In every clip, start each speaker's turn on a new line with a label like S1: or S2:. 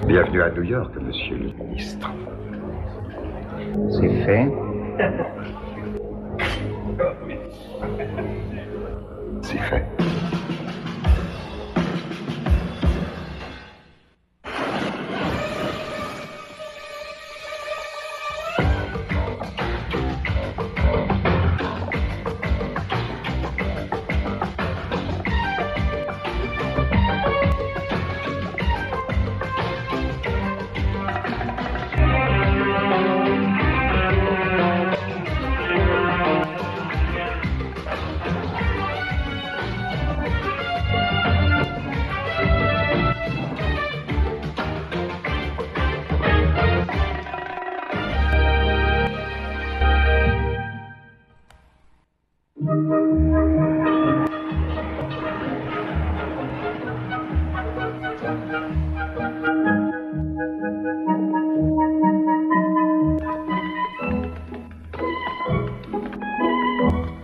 S1: Bienvenue à New York, monsieur le ministre.
S2: C'est fait.
S1: C'est fait.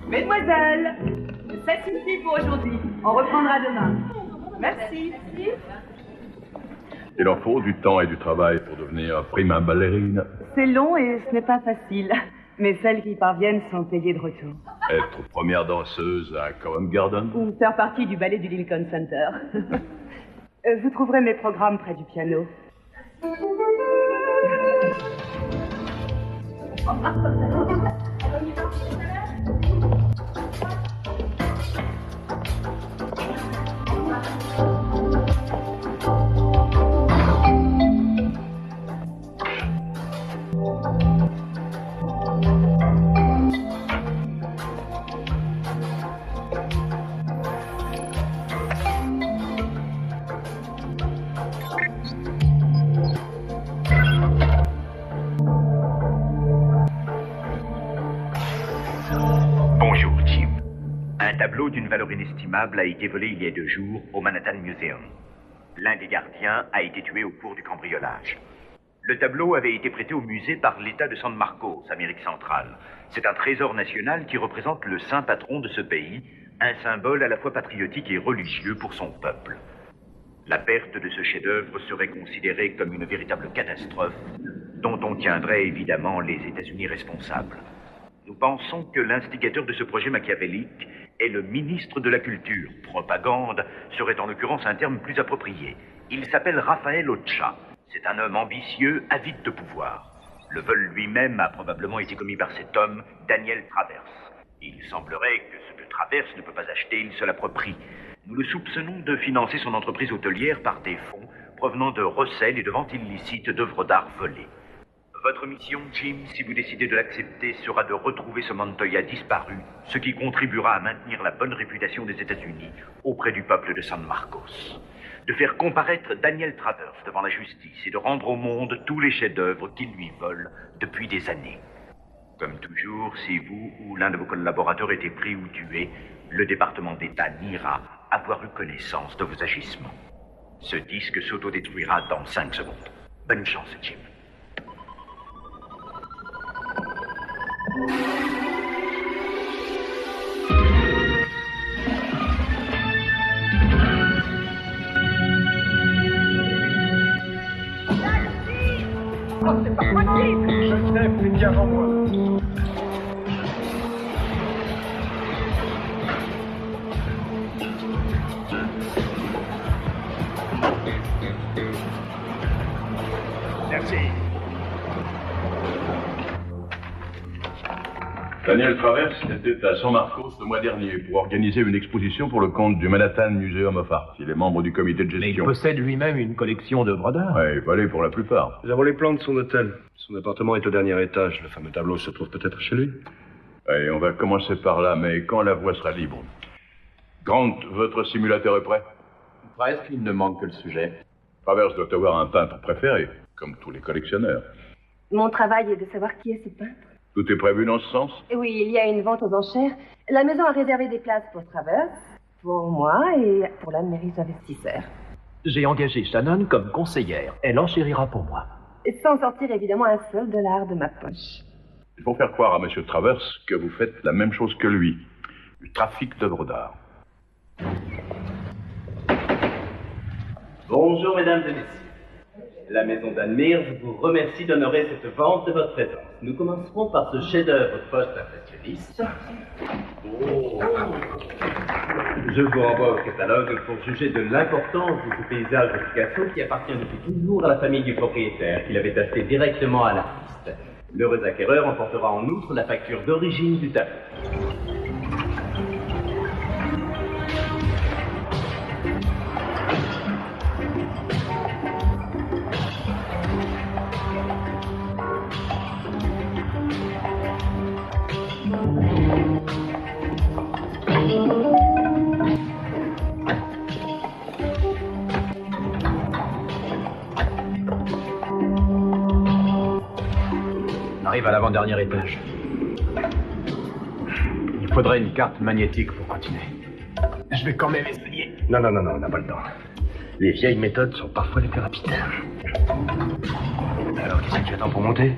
S3: Mesdemoiselles, ça suffit pour aujourd'hui. On reprendra demain. Merci.
S4: Il en faut du temps et du travail pour devenir prima ballerine.
S3: C'est long et ce n'est pas facile. Mais celles qui y parviennent sont payées de retour.
S4: Être première danseuse à Covent Garden.
S3: Ou faire partie du ballet du Lincoln Center. Vous trouverez mes programmes près du piano.
S5: Bonjour, Jim. Un tableau d'une valeur inestimable a été volé il y a 2 jours au Manhattan Museum. L'un des gardiens a été tué au cours du cambriolage. Le tableau avait été prêté au musée par l'État de San Marcos, Amérique centrale. C'est un trésor national qui représente le saint patron de ce pays, un symbole à la fois patriotique et religieux pour son peuple. La perte de ce chef-d'œuvre serait considérée comme une véritable catastrophe dont on tiendrait évidemment les États-Unis responsables. Nous pensons que l'instigateur de ce projet machiavélique est le ministre de la Culture. Propagande serait en l'occurrence un terme plus approprié. Il s'appelle Raphaël Ocha. C'est un homme ambitieux, avide de pouvoir. Le vol lui-même a probablement été commis par cet homme, Daniel Travers. Il semblerait que ce que Travers ne peut pas acheter, il se l'approprie. Nous le soupçonnons de financer son entreprise hôtelière par des fonds provenant de recels et de ventes illicites d'œuvres d'art volées. Votre mission, Jim, si vous décidez de l'accepter, sera de retrouver ce Montoya disparu, ce qui contribuera à maintenir la bonne réputation des États-Unis auprès du peuple de San Marcos. De faire comparaître Daniel Travers devant la justice et de rendre au monde tous les chefs-d'œuvre qui lui volent depuis des années. Comme toujours, si vous ou l'un de vos collaborateurs était pris ou tué, le département d'État niera avoir eu connaissance de vos agissements. Ce disque s'autodétruira dans 5 secondes. Bonne chance, Jim.
S6: Oh, c'est pas possible! Je sais, c'est bien avant moi.
S5: Merci.
S4: Daniel Travers était à San Marcos le mois dernier pour organiser une exposition pour le compte du Manhattan Museum of Art. Il est membre du comité de gestion.
S2: Mais il possède lui-même une collection d'œuvres d'art.
S4: Ouais, il fallait pour la plupart.
S7: Nous avons les plans de son hôtel. Son appartement est au dernier étage. Le fameux tableau se trouve peut-être chez lui.
S4: Allez, on va commencer par là, mais quand la voie sera libre. Grant, votre simulateur est prêt?
S2: Presque, il ne manque que le sujet.
S4: Travers doit avoir un peintre préféré, comme tous les collectionneurs.
S8: Mon travail est de savoir qui est ce peintre.
S4: Tout est prévu dans ce sens?
S8: Oui, il y a une vente aux enchères. La maison a réservé des places pour Travers, pour moi et pour l'un de mes riches investisseurs.
S2: J'ai engagé Shannon comme conseillère. Elle enchérira pour moi.
S8: Sans sortir évidemment un seul dollar de ma poche.
S4: Il faut faire croire à M. Travers que vous faites la même chose que lui. Du trafic d'œuvres d'art.
S9: Bonjour, mesdames et messieurs. La maison d'Anne Mears vous remercie d'honorer cette vente de votre présence. Nous commencerons par ce chef-d'œuvre post-impressionniste. Je vous renvoie au catalogue pour juger de l'importance de ce paysage de Picasso qui appartient depuis toujours à la famille du propriétaire, qu'il avait acheté directement à l'artiste. L'heureux acquéreur emportera en outre la facture d'origine du tableau.
S2: On arrive à l'avant-dernier étage. Il faudrait une carte magnétique pour continuer. Je vais quand même essayer.
S7: Non, on n'a pas le temps. Les vieilles méthodes sont parfois les plus rapides. Alors, qu'est-ce que tu attends pour monter?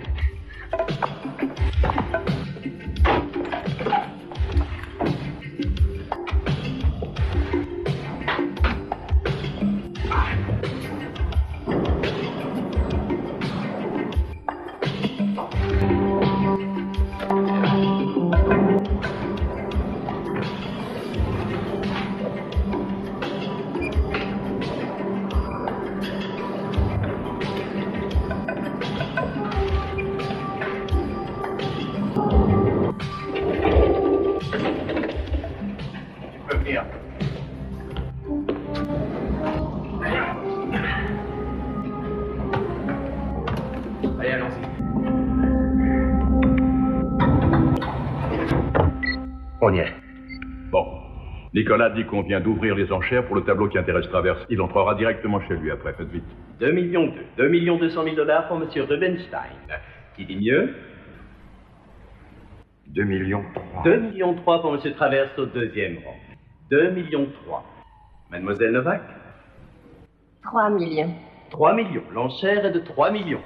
S2: Allez, allons-y.
S7: On y est.
S4: Bon. Nicolas dit qu'on vient d'ouvrir les enchères pour le tableau qui intéresse Travers. Il entrera directement chez lui après. Faites vite.
S9: 2 millions 200 000 $ pour M. Rubinstein. Qui dit mieux?
S1: 2 millions.
S9: 2 millions 3 pour M. Travers au deuxième rang. 2 millions 3. Mademoiselle Novak?
S8: 3 millions.
S9: 3 millions. L'enchère est de 3 millions.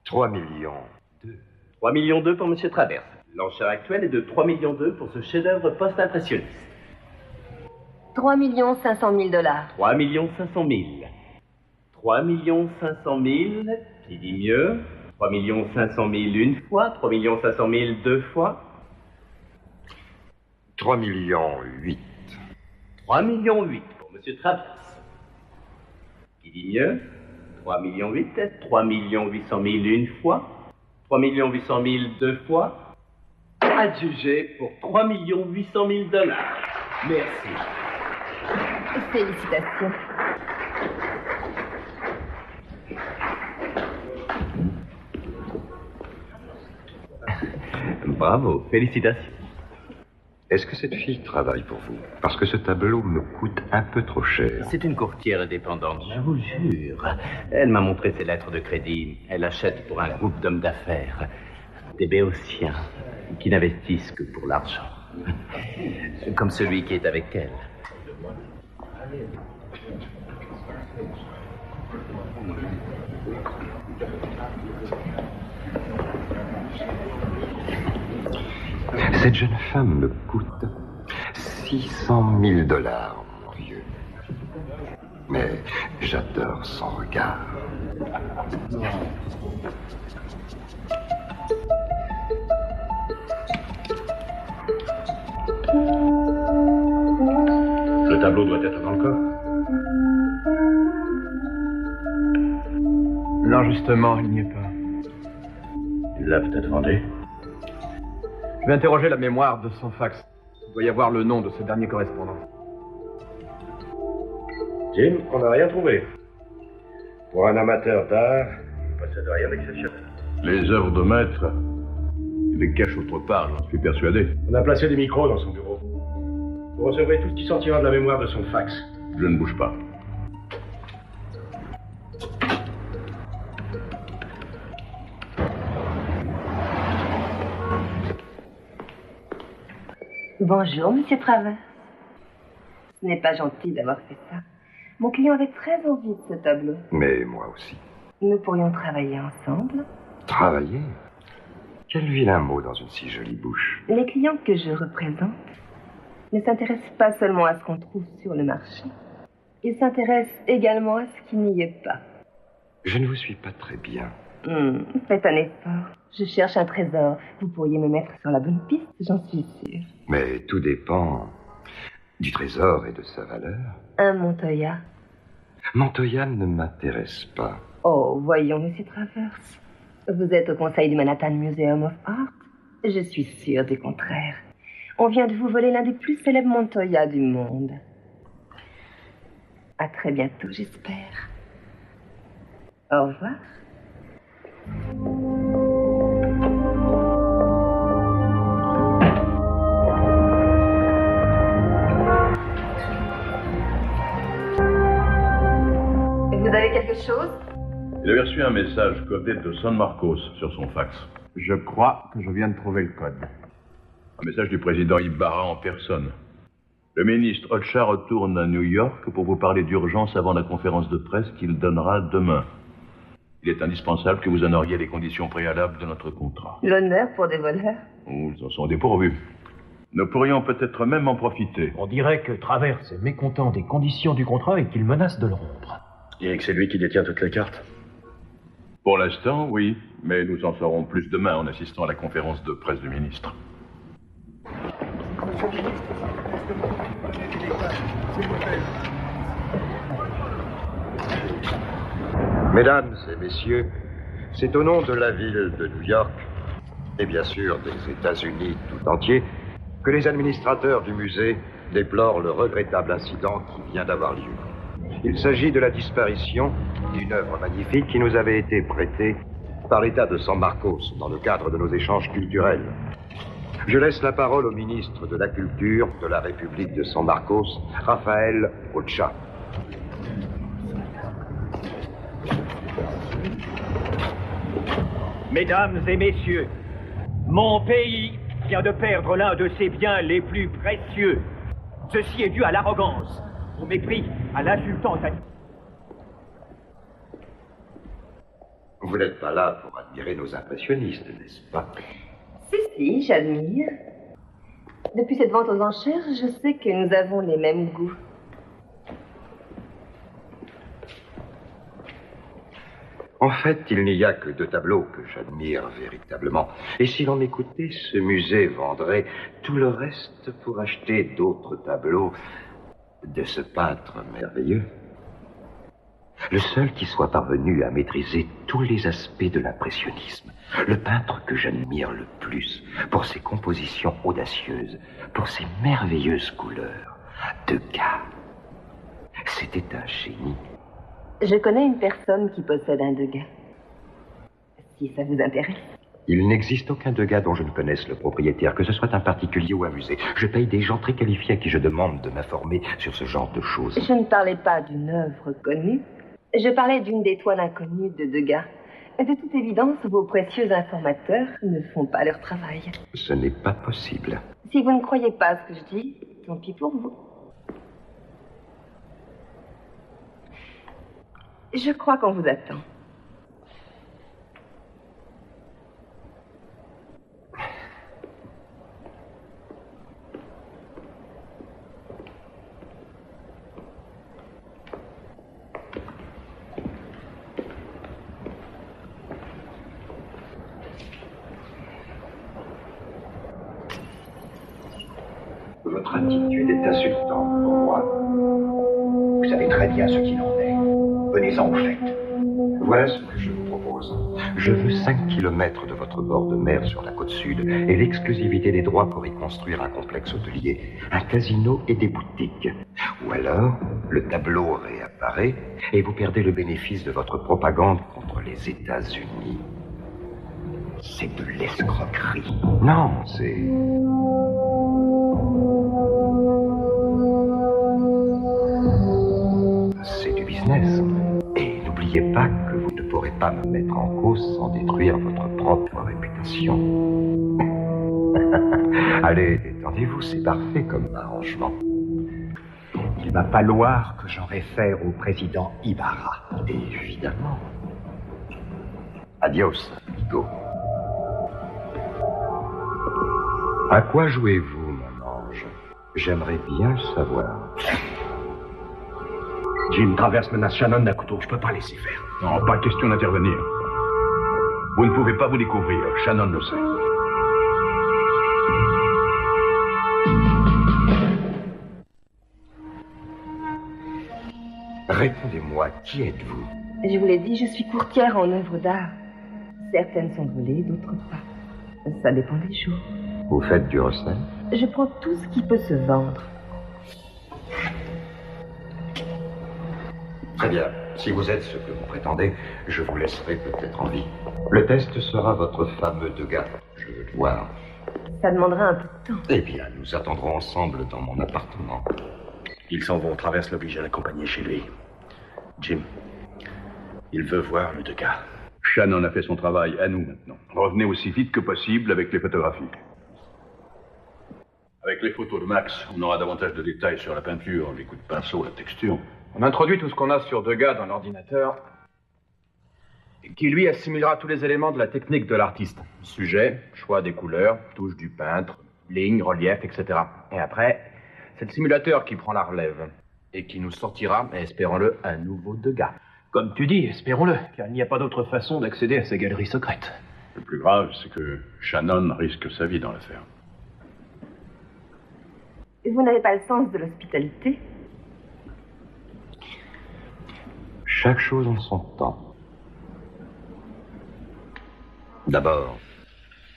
S1: 3 millions 2.
S9: 3 millions 2 pour M. Travers. L'enchère actuelle est de 3 millions 2 pour ce chef-d'œuvre post-impressionniste.
S8: 3 500 000 $.
S9: 3 500 000. 3 500 000. Qui dit mieux? 3 500 000 une fois. 3 500 000 deux fois.
S1: 3 millions 8.
S9: 3 millions 8 pour M. Travers. Qui dit mieux? 3 millions 8. 3 800 000 une fois. 3 800 000 deux fois. Adjugé pour 3 800 000 $. Merci.
S8: Félicitations.
S9: Bravo, félicitations.
S1: Est-ce que cette fille travaille pour vous? Parce que ce tableau me coûte un peu trop cher.
S9: C'est une courtière indépendante, je vous jure. Elle m'a montré ses lettres de crédit. Elle achète pour un groupe d'hommes d'affaires, des béotiens, qui n'investissent que pour l'argent. Comme celui qui est avec elle.
S1: Cette jeune femme me coûte 600 000 $, mon vieux. Mais j'adore son regard.
S7: Le tableau doit être dans le coffre.
S2: Non, justement, il n'y est pas.
S7: Il l'a peut-être vendu.
S2: Je vais interroger la mémoire de son fax. Il doit y avoir le nom de ce dernier correspondant.
S7: Jim, on n'a rien trouvé. Pour un amateur d'art, il ne possède rien d'exceptionnel.
S4: Les œuvres de maître, il les cache autre part, j'en suis persuadé.
S7: On a placé des micros dans son bureau. Vous recevrez tout ce qui sortira de la mémoire de son fax.
S4: Je ne bouge pas.
S8: Bonjour, Monsieur Travers. Ce n'est pas gentil d'avoir fait ça. Mon client avait très envie de ce tableau.
S1: Mais moi aussi.
S8: Nous pourrions travailler ensemble.
S1: Travailler? Quel vilain mot dans une si jolie bouche.
S8: Les clients que je représente ne s'intéressent pas seulement à ce qu'on trouve sur le marché. Ils s'intéressent également à ce qui n'y est pas.
S1: Je ne vous suis pas très bien.
S8: Faites un effort. Je cherche un trésor. Vous pourriez me mettre sur la bonne piste, j'en suis sûre.
S1: Mais tout dépend du trésor et de sa valeur.
S8: Un Montoya.
S1: Montoya ne m'intéresse pas.
S8: Oh, voyons, Monsieur Travers. Vous êtes au conseil du Manhattan Museum of Art? Je suis sûre du contraire. On vient de vous voler l'un des plus célèbres Montoya du monde. À très bientôt, j'espère. Au revoir. Vous avez quelque chose?
S4: Il avait reçu un message codé de San Marcos sur son fax.
S2: Je crois que je viens de trouver le code.
S4: Un message du président Ibarra en personne. Le ministre Ocha retourne à New York pour vous parler d'urgence avant la conférence de presse qu'il donnera demain. Il est indispensable que vous honoriez les conditions préalables de notre contrat.
S8: L'honneur pour des voleurs?
S4: Nous en sommes dépourvus. Nous pourrions peut-être même en profiter.
S10: On dirait que Travers est mécontent des conditions du contrat et qu'il menace de le rompre.
S7: Et que c'est lui qui détient toutes les cartes.
S4: Pour l'instant, oui, mais nous en saurons plus demain en assistant à la conférence de presse du ministre.
S1: Mesdames et messieurs, c'est au nom de la ville de New York, et bien sûr des États-Unis tout entiers, que les administrateurs du musée déplorent le regrettable incident qui vient d'avoir lieu. Il s'agit de la disparition d'une œuvre magnifique qui nous avait été prêtée par l'État de San Marcos dans le cadre de nos échanges culturels. Je laisse la parole au ministre de la Culture de la République de San Marcos, Rafael Ocha.
S11: Mesdames et messieurs, mon pays vient de perdre l'un de ses biens les plus précieux. Ceci est dû à l'arrogance, au mépris, à l'insultante.
S1: Vous n'êtes pas là pour admirer nos impressionnistes, n'est-ce pas?
S8: Si, j'admire. Depuis cette vente aux enchères, je sais que nous avons les mêmes goûts.
S1: En fait, il n'y a que 2 tableaux que j'admire véritablement. Et si l'on m'écoutait, ce musée vendrait tout le reste pour acheter d'autres tableaux de ce peintre merveilleux. Le seul qui soit parvenu à maîtriser tous les aspects de l'impressionnisme. Le peintre que j'admire le plus pour ses compositions audacieuses, pour ses merveilleuses couleurs. Degas. C'était un génie.
S8: Je connais une personne qui possède un Degas. Si ça vous intéresse.
S1: Il n'existe aucun Degas dont je ne connaisse le propriétaire, que ce soit un particulier ou un musée. Je paye des gens très qualifiés à qui je demande de m'informer sur ce genre de choses.
S8: Je ne parlais pas d'une œuvre connue. Je parlais d'une des toiles inconnues de Degas. De toute évidence, vos précieux informateurs ne font pas leur travail.
S1: Ce n'est pas possible.
S8: Si vous ne croyez pas ce que je dis, tant pis pour vous. Je crois qu'on vous attend.
S1: Votre attitude est insultante pour moi.
S7: Vous savez très bien ce qu'il en est. Venez-en au fait.
S1: Voilà ce que je vous propose. Je veux 5 kilomètres de votre bord de mer sur la côte sud et l'exclusivité des droits pour y construire un complexe hôtelier, un casino et des boutiques. Ou alors, le tableau réapparaît et vous perdez le bénéfice de votre propagande contre les États-Unis. C'est de l'escroquerie. Non, c'est... c'est du business. Et n'oubliez pas que vous ne pourrez pas me mettre en cause sans détruire votre propre réputation. Allez, détendez-vous, c'est parfait comme arrangement.
S7: Il va falloir que j'en réfère au président Ibarra.
S1: Évidemment. Adios, amigo. À quoi jouez-vous, mon ange? J'aimerais bien le savoir.
S7: Jim Travers menace Shannon d'un couteau. Je peux pas laisser faire.
S4: Non, pas question d'intervenir. Vous ne pouvez pas vous découvrir. Shannon le sait.
S1: Répondez-moi, qui êtes-vous?
S8: Je vous l'ai dit, je suis courtière en œuvres d'art. Certaines sont volées, d'autres pas. Ça dépend des jours.
S1: Vous faites du recel?
S8: Je prends tout ce qui peut se vendre.
S1: Très bien. Si vous êtes ce que vous prétendez, je vous laisserai peut-être en vie. Le test sera votre fameux Degas. Je veux le voir.
S8: Ça demandera un peu de temps.
S1: Eh bien, nous attendrons ensemble dans mon appartement.
S7: Ils s'en vont, Travers l'oblige à l'accompagner chez lui. Jim, il veut voir le Degas.
S4: Shannon a fait son travail, à nous maintenant. Revenez aussi vite que possible avec les photographies. Avec les photos de Max, on aura davantage de détails sur la peinture, les coups de pinceau, la texture.
S2: On introduit tout ce qu'on a sur Degas dans l'ordinateur, qui lui assimilera tous les éléments de la technique de l'artiste. Sujet, choix des couleurs, touche du peintre, lignes, relief, etc. Et après, c'est le simulateur qui prend la relève et qui nous sortira, espérons-le, un nouveau Degas.
S10: Comme tu dis, espérons-le, car il n'y a pas d'autre façon d'accéder à ces galeries secrètes.
S4: Le plus grave, c'est que Shannon risque sa vie dans l'affaire.
S8: Vous n'avez pas le sens de l'hospitalité?
S1: Chaque chose en son temps. D'abord,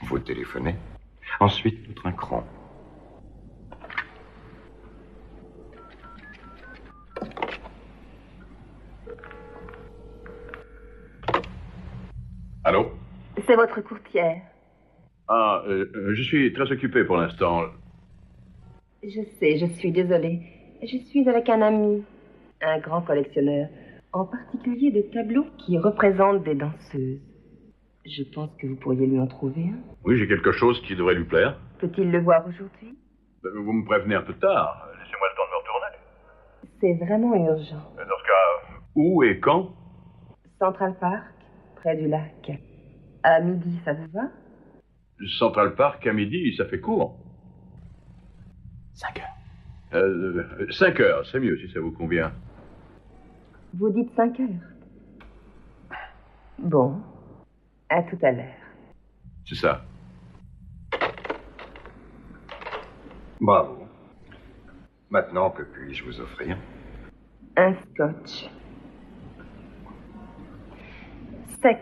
S1: vous téléphonez. Ensuite, nous trinquerons.
S4: Allô?
S8: C'est votre courtière.
S4: Ah, je suis très occupé pour l'instant.
S8: Je sais, je suis désolée. Je suis avec un ami, un grand collectionneur, en particulier de tableaux qui représentent des danseuses. Je pense que vous pourriez lui en trouver un.
S4: Oui, j'ai quelque chose qui devrait lui plaire.
S8: Peut-il le voir aujourd'hui?
S4: Vous me prévenez un peu tard. Laissez-moi le temps de me retourner.
S8: C'est vraiment urgent.
S4: Dans ce cas, où et quand?
S8: Central Park, près du lac. À midi, ça vous va?
S4: Central Park à midi, ça fait court.
S10: 5 heures.
S4: 5 heures, c'est mieux si ça vous convient.
S8: Vous dites 5 heures. Bon, à tout à l'heure.
S4: C'est ça.
S1: Bravo. Maintenant, que puis-je vous offrir?
S8: Un scotch. Sec.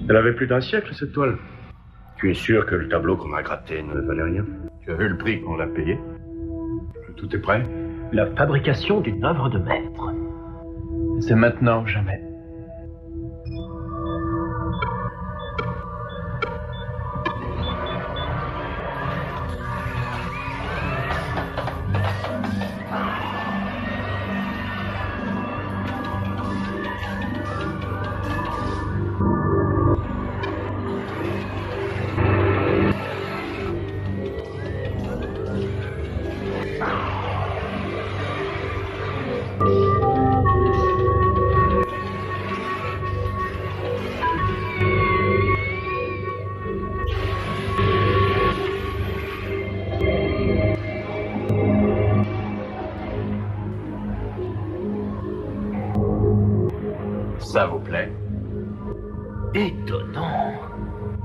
S7: Elle avait plus d'un siècle, cette toile. Tu es sûr que le tableau qu'on a gratté ne valait rien?
S4: Tu as vu le prix qu'on l'a payé? Tout est prêt?
S10: La fabrication d'une œuvre de maître.
S2: C'est maintenant ou jamais.
S4: Ça vous plaît?
S10: Étonnant.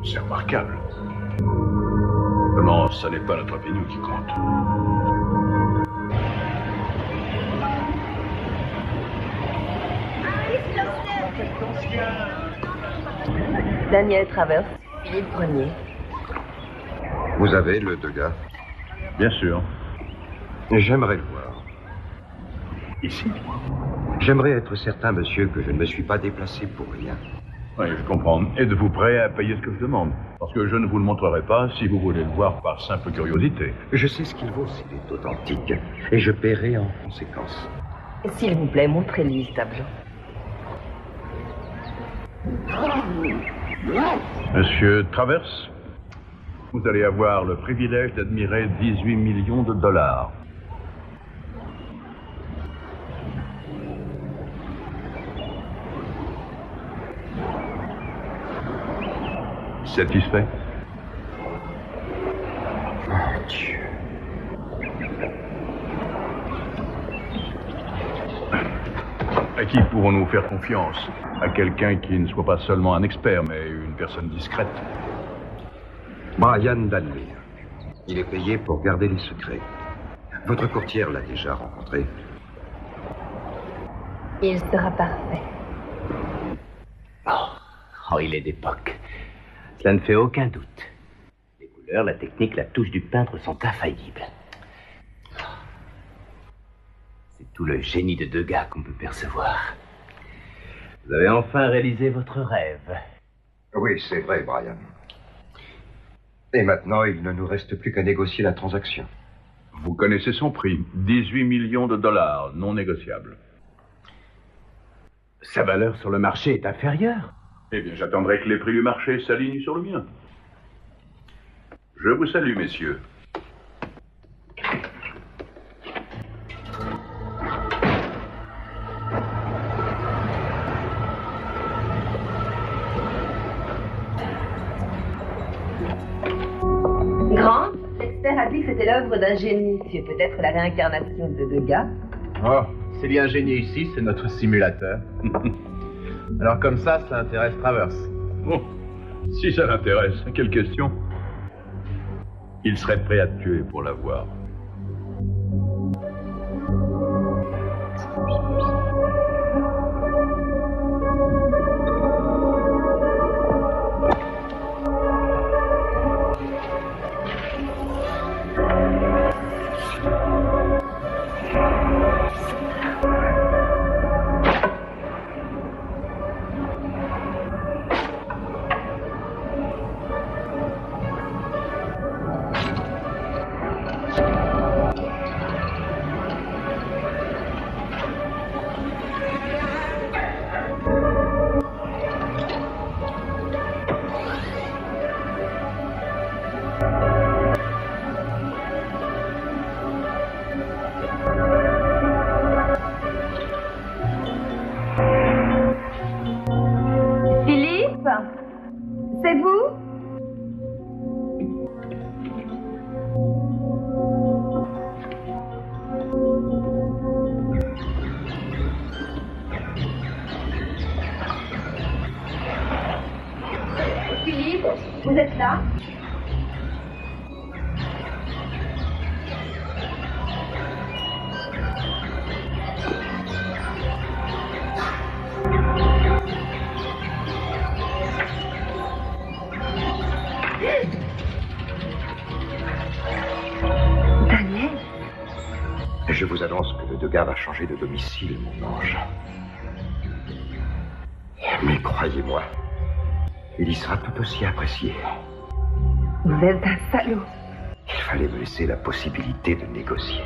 S4: C'est remarquable. Comment ça n'est pas notre opinion qui compte?
S8: Daniel Travers, Philippe Grenier.
S1: Vous avez le Degas?
S4: Bien sûr.
S1: J'aimerais le voir.
S4: Ici?
S1: J'aimerais être certain, monsieur, que je ne me suis pas déplacé pour rien.
S4: Oui, je comprends. Êtes-vous prêt à payer ce que je demande? Parce que je ne vous le montrerai pas si vous voulez le voir par simple curiosité.
S1: Je sais ce qu'il vaut s'il est authentique, et je paierai en conséquence.
S8: S'il vous plaît, montrez-lui ce tableau.
S4: Monsieur Travers, vous allez avoir le privilège d'admirer 18 millions de dollars. Satisfait?
S1: Oh, Dieu.
S4: À qui pourrons-nous faire confiance? À quelqu'un qui ne soit pas seulement un expert, mais une personne discrète.
S1: Brian Danmire. Il est payé pour garder les secrets. Votre courtière l'a déjà rencontré.
S8: Il sera parfait.
S9: Oh, il est d'époque. Cela ne fait aucun doute. Les couleurs, la technique, la touche du peintre sont infaillibles. C'est tout le génie de Degas qu'on peut percevoir. Vous avez enfin réalisé votre rêve.
S1: Oui, c'est vrai, Brian. Et maintenant, il ne nous reste plus qu'à négocier la transaction.
S4: Vous connaissez son prix. 18 millions de dollars, non négociables.
S9: Sa valeur sur le marché est inférieure.
S4: Eh bien, j'attendrai que les prix du marché s'alignent sur le mien. Je vous salue, messieurs.
S8: Grant, l'expert a dit que c'était l'œuvre d'un génie. Tu es peut-être la réincarnation de Degas.
S2: Oh, s'il y a un génie ici, c'est notre simulateur. Alors comme ça intéresse Travers.
S4: Bon, si ça l'intéresse, quelle question? Il serait prêt à te tuer pour l'avoir.
S8: C'est vous? Philippe, vous êtes là?
S1: Je vous annonce que le Degas va changer de domicile, mon ange. Mais croyez-moi, il y sera tout aussi apprécié.
S8: Vous êtes un salaud.
S1: Il fallait me laisser la possibilité de négocier.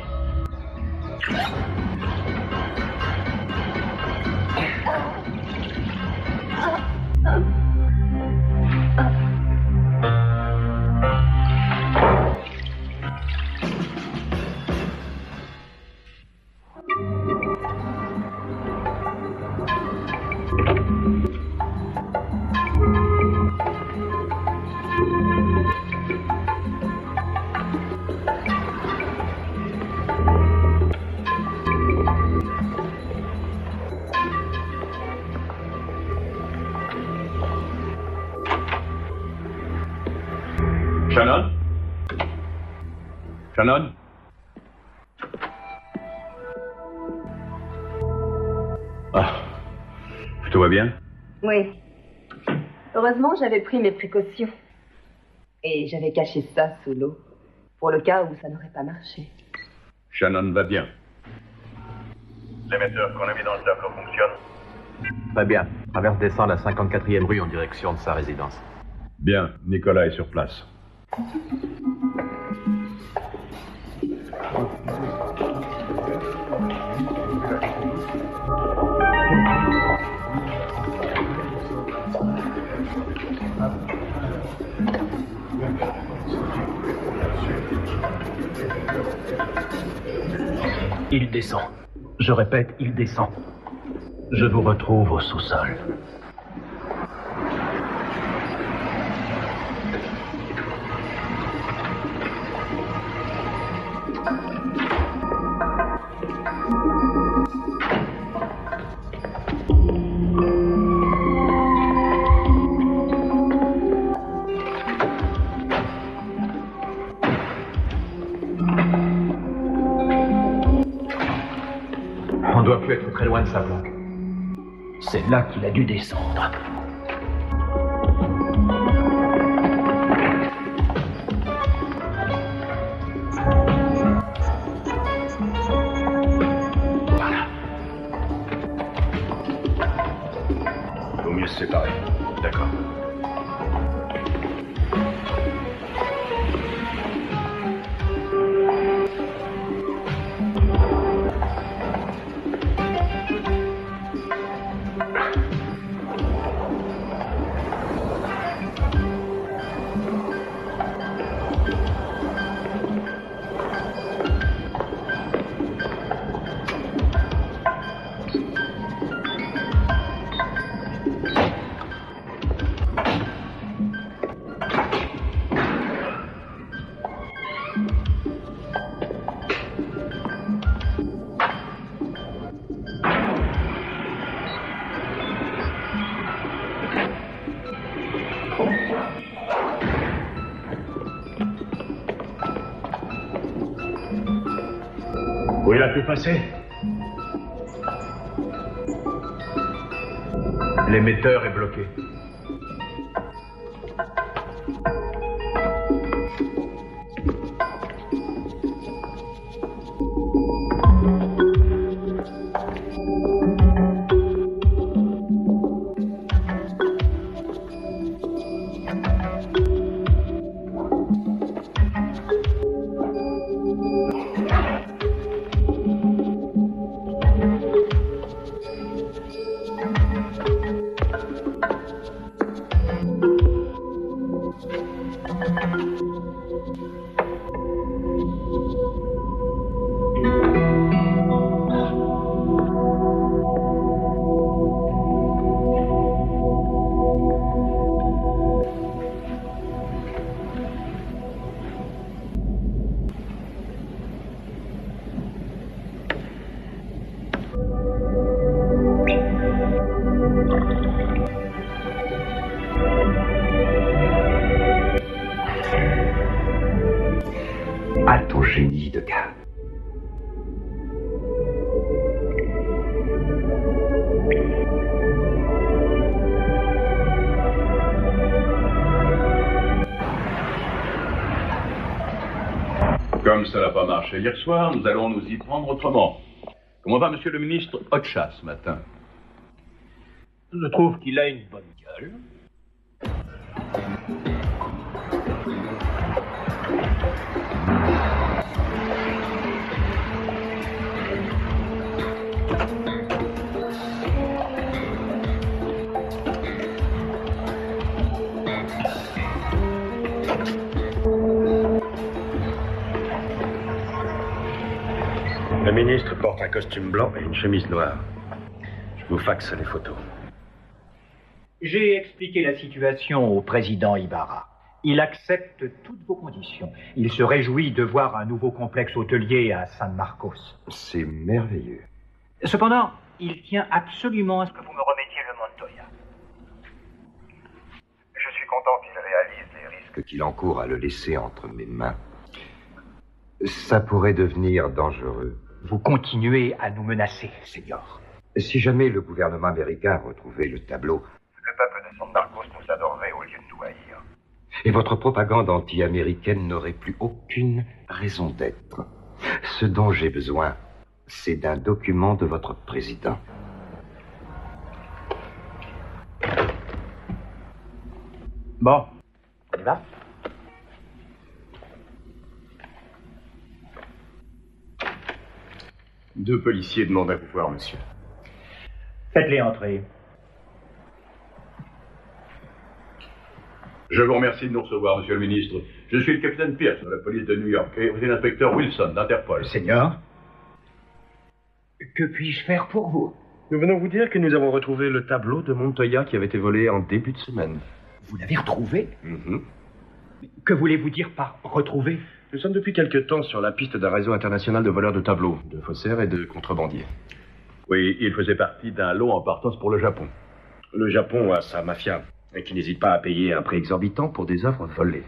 S4: Shannon? Shannon? Ah, tout va bien?
S8: Oui. Heureusement, j'avais pris mes précautions. Et j'avais caché ça sous l'eau, pour le cas où ça n'aurait pas marché.
S4: Shannon va bien. L'émetteur qu'on a mis dans le tableau fonctionne?
S2: Très bien. Travers descend la 54e rue en direction de sa résidence.
S4: Bien, Nicolas est sur place.
S10: Il descend. Je répète, il descend. Je vous retrouve au sous-sol.
S11: ne doit plus être très loin de sa planque. C'est là qu'il a dû descendre.
S7: Voilà. Vaut mieux se séparer. D'accord.
S10: Où il a pu passer?
S2: L'émetteur est bloqué.
S1: À ton génie de gars.
S4: Comme ça n'a pas marché hier soir, nous allons nous y prendre autrement. Comment va monsieur le ministre Ocha ce matin?
S11: Je trouve qu'il a une bonne gueule.
S7: Le ministre porte un costume blanc et une chemise noire. Je vous faxe les photos.
S11: J'ai expliqué la situation au président Ibarra. Il accepte toutes vos conditions. Il se réjouit de voir un nouveau complexe hôtelier à San Marcos.
S1: C'est merveilleux.
S11: Cependant, il tient absolument à ce que vous me remettiez le Montoya.
S1: Je suis content qu'il réalise les risques qu'il encourt à le laisser entre mes mains. Ça pourrait devenir dangereux.
S11: Vous continuez à nous menacer, Seigneur.
S1: Si jamais le gouvernement américain retrouvait le tableau, le peuple de San Marcos nous adorerait au lieu de nous haïr. Et votre propagande anti-américaine n'aurait plus aucune raison d'être. Ce dont j'ai besoin, c'est d'un document de votre président.
S11: Bon, on y va.
S7: Deux policiers demandent à vous voir, monsieur.
S11: Faites-les entrer.
S4: Je vous remercie de nous recevoir, monsieur le ministre. Je suis le capitaine Pierce de la police de New York et vous êtes l'inspecteur Wilson d'Interpol.
S11: Seigneur, que puis-je faire pour vous?
S7: Nous venons vous dire que nous avons retrouvé le tableau de Montoya qui avait été volé en début de semaine.
S11: Vous l'avez retrouvé? Que voulez-vous dire par retrouver?
S7: Nous sommes depuis quelque temps sur la piste d'un réseau international de voleurs de tableaux, de faussaires et de contrebandiers.
S4: Oui, il faisait partie d'un lot en partance pour le Japon.
S7: Le Japon a sa mafia, et qui n'hésite pas à payer un prix exorbitant pour des œuvres volées.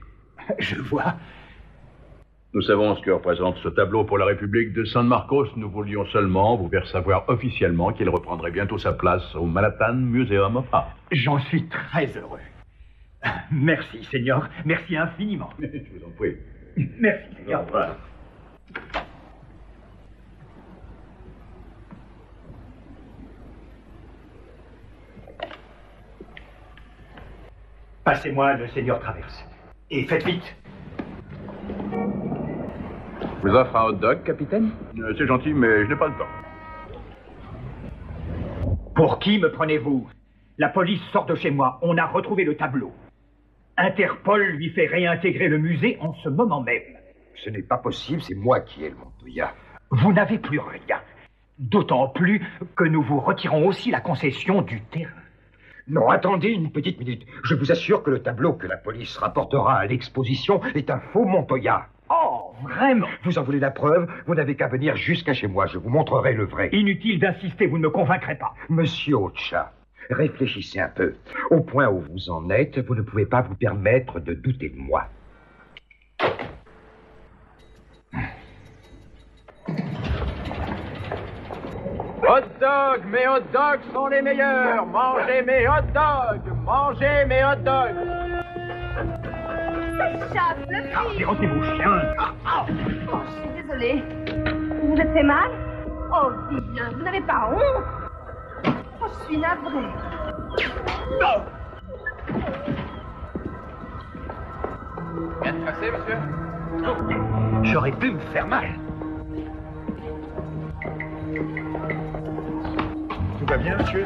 S11: Je vois.
S4: Nous savons ce que représente ce tableau pour la République de San Marcos. Nous voulions seulement vous faire savoir officiellement qu'il reprendrait bientôt sa place au Manhattan Museum of Art.
S11: J'en suis très heureux. Merci, Seigneur. Merci infiniment.
S4: Je vous en prie.
S11: Merci, Seigneur. Au revoir. Passez-moi le Seigneur Traverse. Et faites vite.
S2: Je vous offre un hot dog, capitaine?
S4: C'est gentil, mais je n'ai pas le temps.
S11: Pour qui me prenez-vous? La police sort de chez moi. On a retrouvé le tableau. Interpol lui fait réintégrer le musée en ce moment même.
S1: Ce n'est pas possible, c'est moi qui ai le Montoya.
S11: Vous n'avez plus rien. D'autant plus que nous vous retirons aussi la concession du terrain.
S1: Non, attendez une petite minute. Je vous assure que le tableau que la police rapportera à l'exposition est un faux Montoya.
S11: Oh, vraiment?
S1: Vous en voulez la preuve? Vous n'avez qu'à venir jusqu'à chez moi, je vous montrerai le vrai.
S11: Inutile d'insister, vous ne me convaincrez pas.
S1: Monsieur Ocha, réfléchissez un peu. Au point où vous en êtes, vous ne pouvez pas vous permettre de douter de moi.
S2: Hot dog, mes hot dogs sont les meilleurs. Mangez mes hot dogs, mangez mes hot dogs.
S3: S'échappe, le fils.
S11: Arrêtez vos chiens.
S3: Oh, je suis désolée. Vous vous êtes fait mal? Oh, bien, vous n'avez pas honte? Oh, je suis navrée.
S11: Non.
S2: Bien tracé, monsieur?
S11: J'aurais pu me faire mal. Tout va bien, monsieur?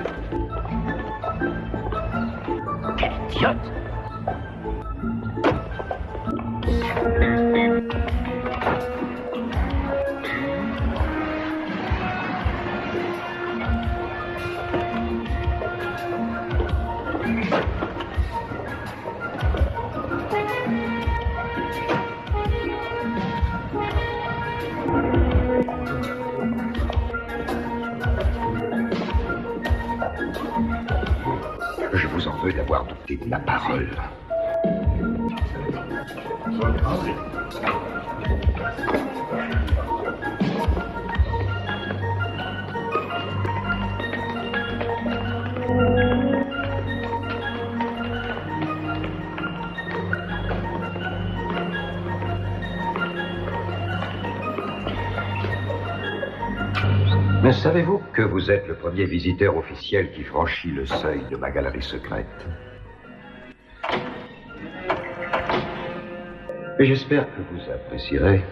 S11: Quel idiote!
S1: Je vous en veux d'avoir douté de ma parole. Mais savez-vous que vous êtes le premier visiteur officiel qui franchit le seuil de ma galerie secrète? Et j'espère que vous apprécierez.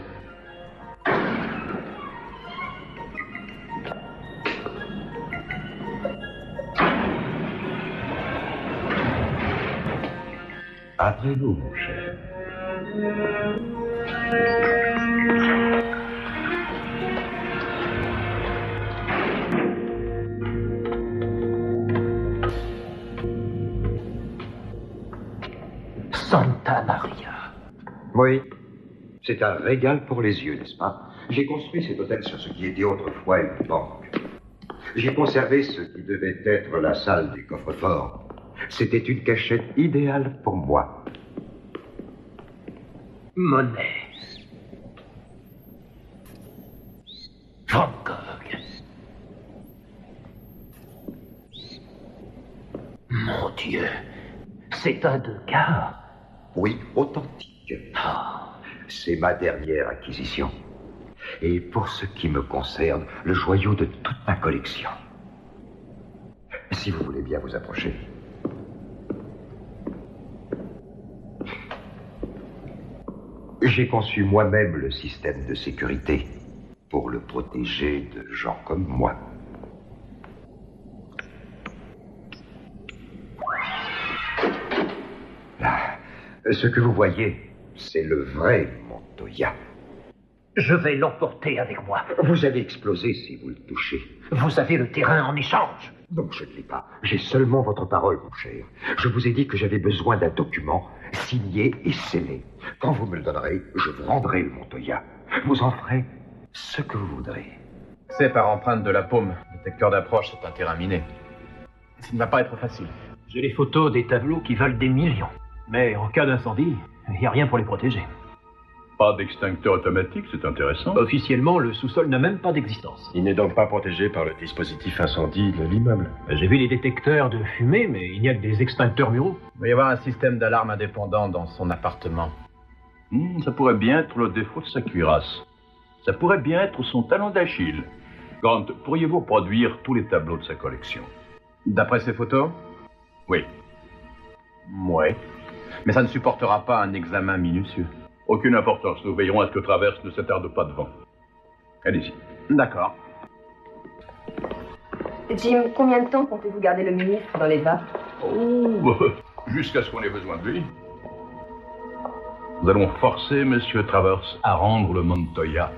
S1: Après vous, mon cher.
S11: Santa Maria.
S1: Oui, c'est un régal pour les yeux, n'est-ce pas? J'ai construit cet hôtel sur ce qui était autrefois une banque. J'ai conservé ce qui devait être la salle des coffres-forts. C'était une cachette idéale pour moi.
S11: Monet. Van Gogh. Mon Dieu, c'est un Degas.
S1: Oui, authentique. C'est ma dernière acquisition. Et pour ce qui me concerne, le joyau de toute ma collection. Si vous voulez bien vous approcher. J'ai conçu moi-même le système de sécurité pour le protéger de gens comme moi. Là, ce que vous voyez, c'est le vrai Montoya.
S11: Je vais l'emporter avec moi.
S1: Vous allez exploser si vous le touchez.
S11: Vous avez le terrain en échange.
S1: Non, je ne l'ai pas. J'ai seulement votre parole, mon cher. Je vous ai dit que j'avais besoin d'un document signé et scellé. Quand vous me le donnerez, je vous rendrai le Montoya. Vous en ferez ce que vous voudrez.
S2: C'est par empreinte de la paume. Détecteur d'approche, c'est un terrain miné. Ça ne va pas être facile.
S10: J'ai les photos des tableaux qui valent des millions. Mais en cas d'incendie, il n'y a rien pour les protéger.
S4: Pas d'extincteur automatique, c'est intéressant.
S10: Officiellement, le sous-sol n'a même pas d'existence.
S7: Il n'est donc pas protégé par le dispositif incendie de l'immeuble.
S10: J'ai vu les détecteurs de fumée, mais il n'y a que des extincteurs muraux.
S2: Il va y avoir un système d'alarme indépendant dans son appartement.
S4: Ça pourrait bien être le défaut de sa cuirasse. Ça pourrait bien être son talon d'Achille. Grant, pourriez-vous produire tous les tableaux de sa collection?
S2: D'après ces photos?
S4: Oui.
S2: Ouais. Mais ça ne supportera pas un examen minutieux.
S4: Aucune importance. Nous veillerons à ce que Travers ne s'attarde pas devant. Allez-y.
S2: D'accord.
S8: Jim, combien de temps comptez-vous garder le ministre dans les vapes?
S4: Oh, jusqu'à ce qu'on ait besoin de lui. Nous allons forcer M. Travers à rendre le Montoya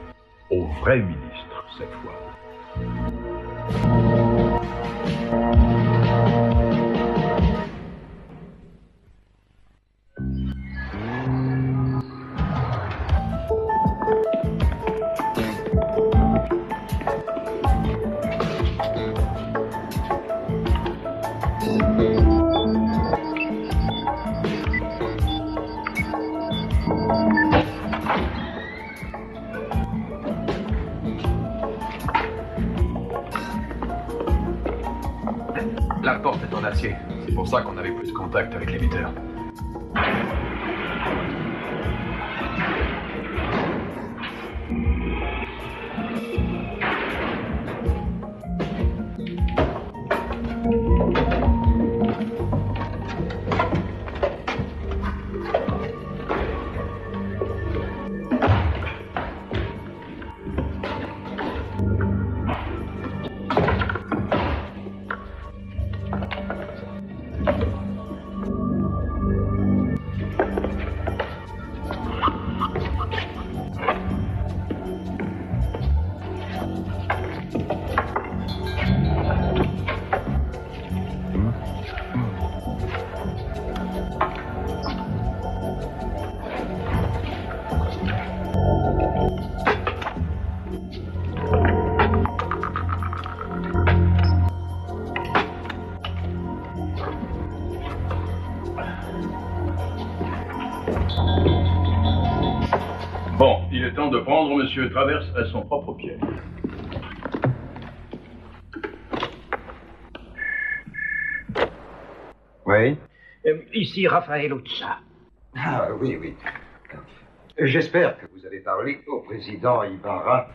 S4: au vrai ministre, cette fois.
S2: La porte est en acier. C'est pour ça qu'on avait plus de contact avec l'émetteur.
S4: Bon, il est temps de prendre M. Travers à son propre piège.
S1: Oui?
S11: Ici Raphaël Ocha.
S1: Ah, oui, oui. J'espère que vous avez parlé au président Ibarra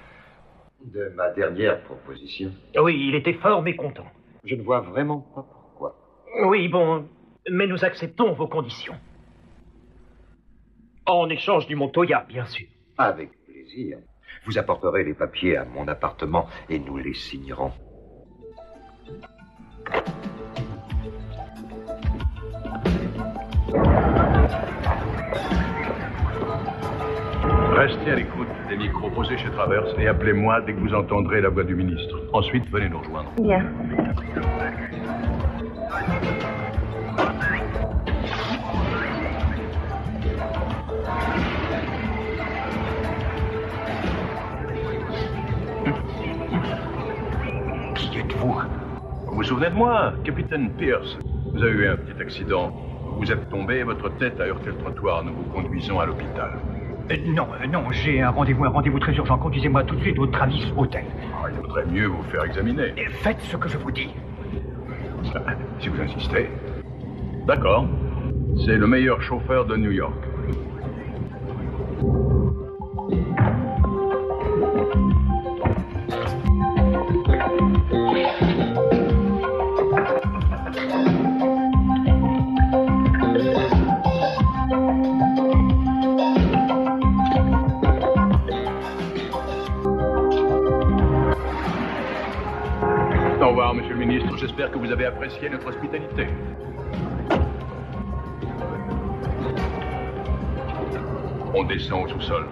S1: de ma dernière proposition.
S11: Oui, il était fort mécontent.
S1: Je ne vois vraiment pas pourquoi.
S11: Oui, bon, mais nous acceptons vos conditions. En échange du Montoya, bien sûr.
S1: Avec plaisir. Vous apporterez les papiers à mon appartement et nous les signerons.
S4: Restez à l'écoute des micros posés chez Travers et appelez-moi dès que vous entendrez la voix du ministre. Ensuite, venez nous rejoindre.
S8: Bien.
S4: Qui êtes-vous? Vous vous souvenez de moi, capitaine Pierce? Vous avez eu un petit accident. Vous êtes tombé, votre tête a heurté le trottoir. Nous vous conduisons à l'hôpital.
S11: Non, j'ai un rendez-vous très urgent. Conduisez-moi tout de suite au Travis Hotel.
S4: Ah, il vaudrait mieux vous faire examiner.
S11: Faites ce que je vous dis.
S4: Si vous insistez. D'accord. C'est le meilleur chauffeur de New York. Au revoir, monsieur le ministre. J'espère que vous avez apprécié notre hospitalité. On descend au sous-sol.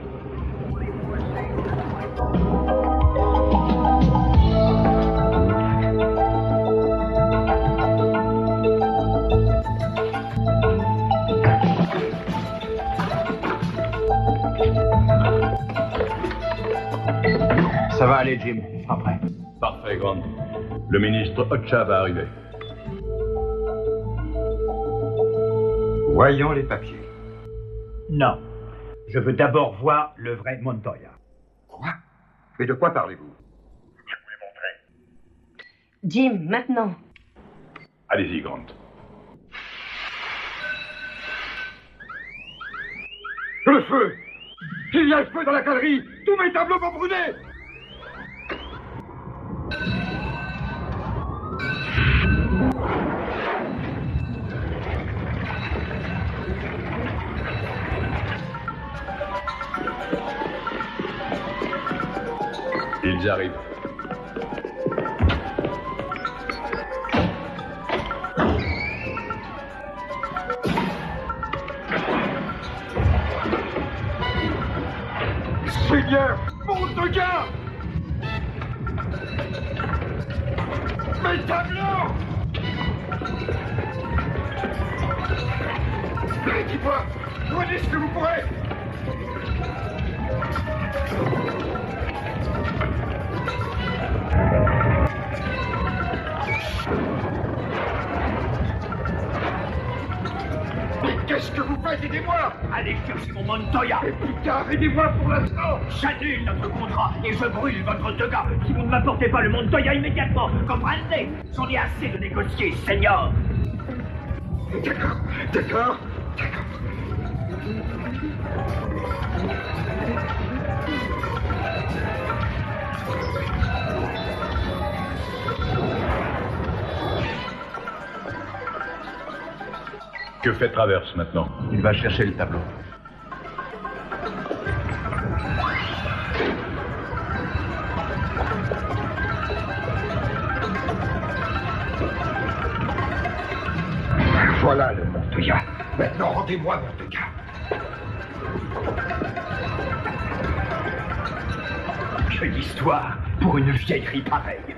S11: Ça va aller, Jim. Il sera prêt.
S4: Parfait, Grant. Le ministre Ocha va arriver.
S1: Voyons les papiers.
S11: Non. Je veux d'abord voir le vrai Montoya.
S1: Quoi? Mais de quoi parlez-vous?
S4: Je vous l'ai montré.
S8: Jim, maintenant.
S4: Allez-y, Grant.
S1: Le feu! Il y a le feu dans la galerie! Tous mes tableaux vont brûler!
S4: Ils arrivent.
S1: Seigneur! Montoya! Mes tableaux! Dis-moi! Prenez ce que vous pourrez! Mais qu'est-ce que vous faites? Aidez-moi!
S11: Allez chercher mon Montoya!
S1: Et plus tard, aidez-moi pour l'instant!
S11: J'annule notre contrat et je brûle votre Toga si vous ne m'apportez pas le Montoya immédiatement. Comprenez? J'en ai assez de négocier, Seigneur.
S1: D'accord, d'accord, d'accord.
S4: Que fait Traverse maintenant?
S10: Il va chercher le tableau.
S1: Voilà le Montoya. Maintenant, rendez-moi Montoya.
S11: Quelle histoire pour une vieillerie pareille.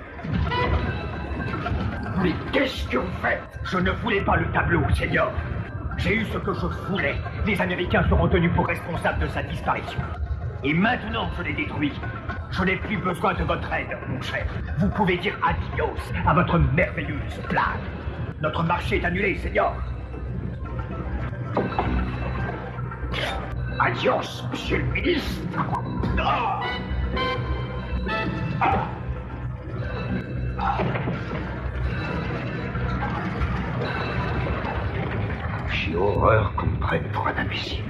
S1: Mais qu'est-ce que vous faites?
S11: Je ne voulais pas le tableau, Seigneur. J'ai eu ce que je voulais. Les Américains seront tenus pour responsables de sa disparition. Et maintenant que je l'ai détruit, je n'ai plus besoin de votre aide, mon cher. Vous pouvez dire adios à votre merveilleuse blague. Notre marché est annulé, Seigneur.
S1: Adios, monsieur le ministre.
S11: Ah! Ah! Ah!
S1: J'ai horreur qu'on me prenne pour un imbécile.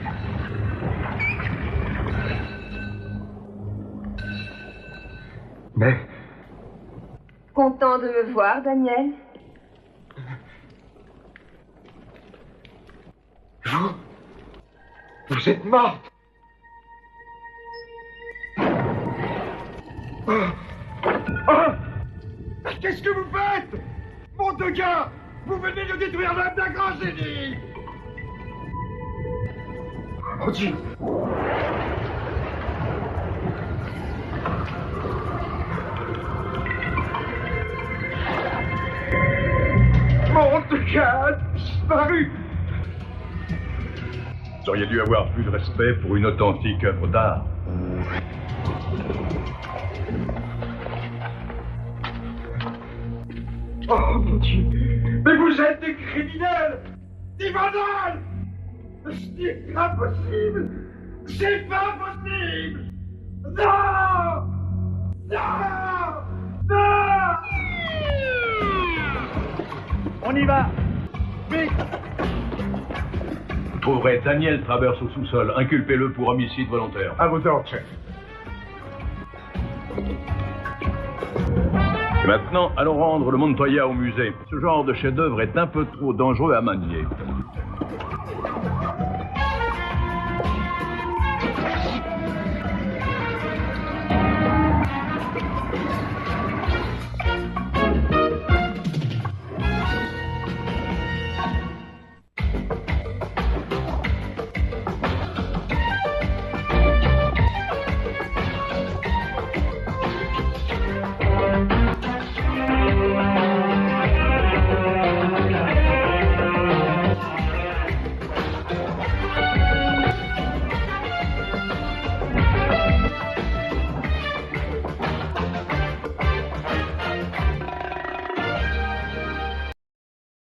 S1: Mais...
S8: Content de me voir, Daniel?
S1: Vous êtes morte. Qu'est-ce que vous faites? Montoya, vous venez de détruire l'âme d'un grand génie. Mon Dieu. Montoya a disparu.
S4: Vous auriez dû avoir plus de respect pour une authentique œuvre d'art.
S1: Oh mon Dieu! Mais vous êtes des criminels! Des vandales! Ce n'est pas possible! C'est pas possible! Non! Non! Non!
S11: On y va! Vite!
S4: Vous trouverez Daniel Traverse au sous-sol. Inculpez-le pour homicide volontaire.
S1: À vos ordres, chef.
S4: Et maintenant, allons rendre le Montoya au musée. Ce genre de chef-d'œuvre est un peu trop dangereux à manier.